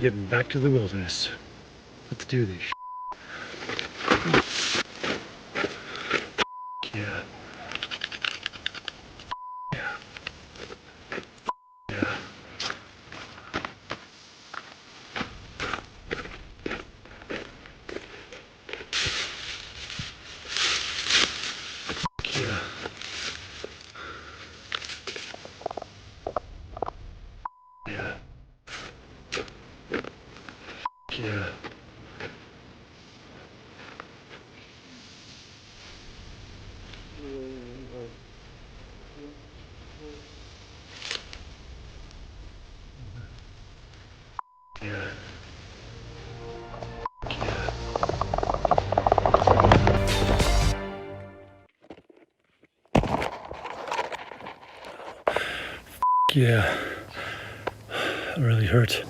Getting back to the wilderness. Let's do this. Yeah. Yeah. Yeah. Yeah. Yeah. Yeah. Yeah. Yeah. It really hurts.